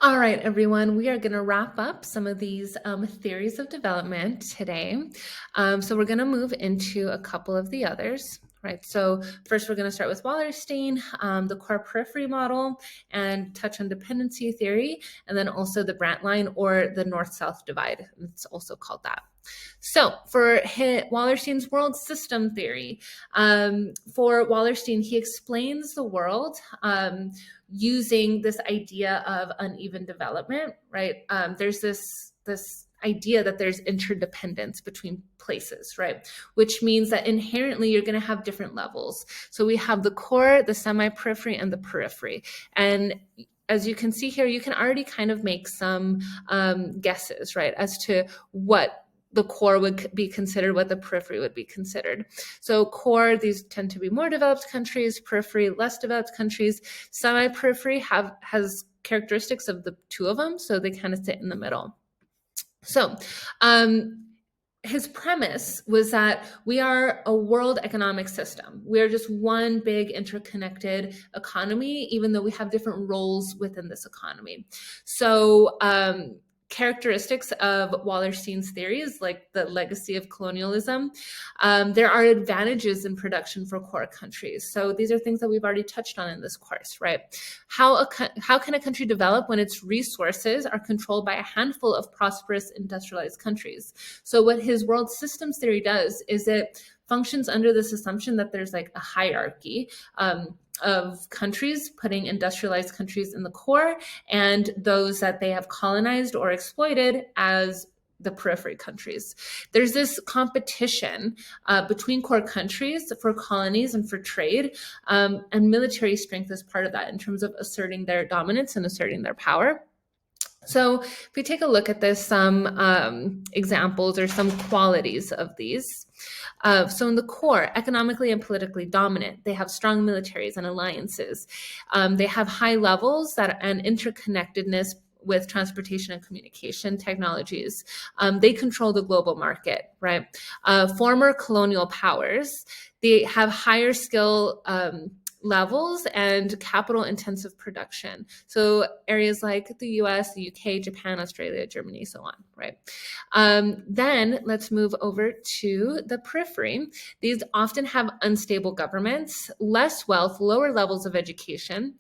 All right, everyone, we are going to wrap up some of these theories of development today. So we're going to move into a couple of the others. Right. So first, we're going to start with Wallerstein, the core periphery model, and touch on dependency theory, and then also the Brandt line or the north-south divide. It's also called that. So for Wallerstein's world system theory, for Wallerstein, he explains the world using this idea of uneven development, right? There's this idea that there's interdependence between places, right? Which means that inherently you're going to have different levels. So we have the core, the semi-periphery, and the periphery. And as you can see here, you can already kind of make some guesses, right, as to what the core would be considered, what the periphery would be considered. So core, these tend to be more developed countries, periphery, less developed countries. Semi-periphery has characteristics of the two of them, so they kind of sit in the middle. So his premise was that we are a world economic system. We are just one big interconnected economy, even though we have different roles within this economy. So characteristics of Wallerstein's theories, like the legacy of colonialism, there are advantages in production for core countries. So these are things that we've already touched on in this course, right? How can a country develop when its resources are controlled by a handful of prosperous industrialized countries? So what his world systems theory does is it functions under this assumption that there's like a hierarchy of countries, putting industrialized countries in the core and those that they have colonized or exploited as the periphery countries. There's this competition between core countries for colonies and for trade, and military strength is part of that in terms of asserting their dominance and asserting their power. So if we take a look at this, some examples or some qualities of these. So in the core, economically and politically dominant, they have strong militaries and alliances. They have high levels and interconnectedness with transportation and communication technologies. They control the global market, right? Former colonial powers, they have higher skill levels and capital intensive production. So areas like the US, the UK, Japan, Australia, Germany, so on, right? Then let's move over to the periphery. These often have unstable governments, less wealth, lower levels of education,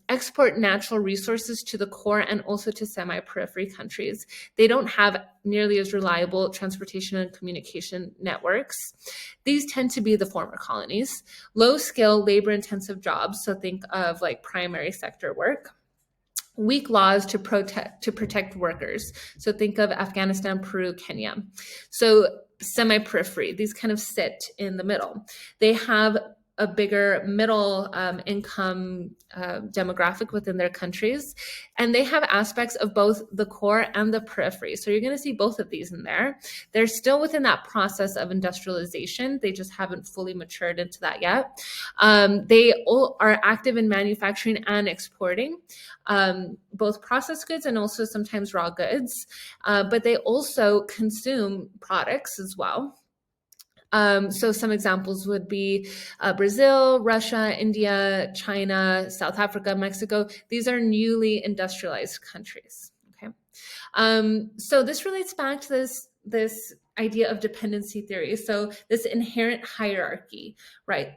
export natural resources to the core and also to semi-periphery countries. They don't have nearly as reliable transportation and communication networks. These tend to be the former colonies. Low skill, labor intensive jobs, so think of like primary sector work. Weak laws to protect workers, so think of Afghanistan, Peru, Kenya. So semi-periphery, these kind of sit in the middle. They have a bigger middle income demographic within their countries. And they have aspects of both the core and the periphery. So you're going to see both of these in there. They're still within that process of industrialization. They just haven't fully matured into that yet. They all are active in manufacturing and exporting, both processed goods and also sometimes raw goods. But they also consume products as well. So some examples would be Brazil, Russia, India, China, South Africa, Mexico. These are newly industrialized countries. Okay, so this relates back to this idea of dependency theory. So this inherent hierarchy, right?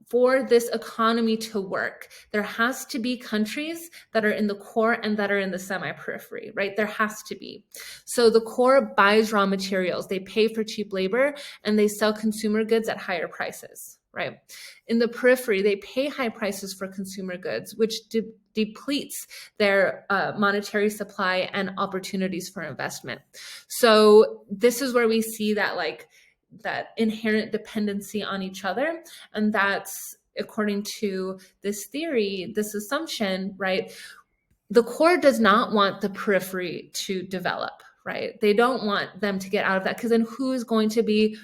For this economy to work, there has to be countries that are in the core and that are in the semi-periphery, right? There has to be. So the core buys raw materials, they pay for cheap labor, and they sell consumer goods at higher prices, right? In the periphery, they pay high prices for consumer goods, which depletes their monetary supply and opportunities for investment. So this is where we see that inherent dependency on each other. And that's, according to this theory, this assumption, right? The core does not want the periphery to develop, right? They don't want them to get out of that, because then who is going to be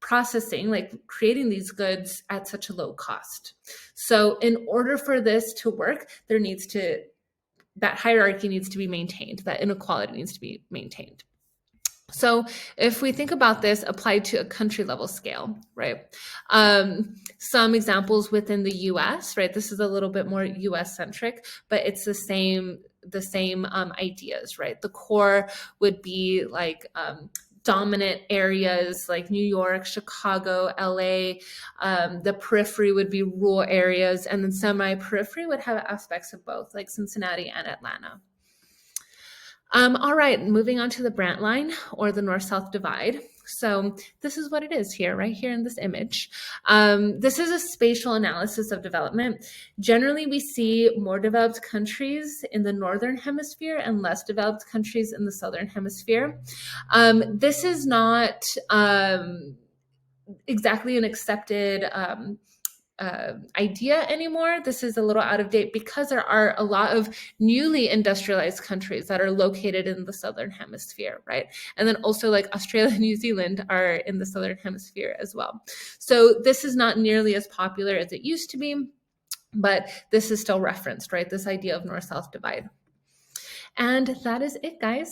processing, like creating these goods at such a low cost? So in order for this to work, that hierarchy needs to be maintained, that inequality needs to be maintained. So if we think about this applied to a country level scale, right? Some examples within the US, right? This is a little bit more US centric, but it's the same ideas, right? The core would be like dominant areas like New York, Chicago, LA. The periphery would be rural areas, and then semi-periphery would have aspects of both, like Cincinnati and Atlanta. All right, moving on to the Brant line or the north-south divide. So this is what it is here, right here in this image. This is a spatial analysis of development. Generally, we see more developed countries in the northern hemisphere and less developed countries in the southern hemisphere. This is not exactly an accepted idea anymore. This is a little out of date because there are a lot of newly industrialized countries that are located in the southern hemisphere, right? And then also like Australia and New Zealand are in the southern hemisphere as well. So this is not nearly as popular as it used to be, but this is still referenced, right? This idea of north-south divide. And that is it, guys.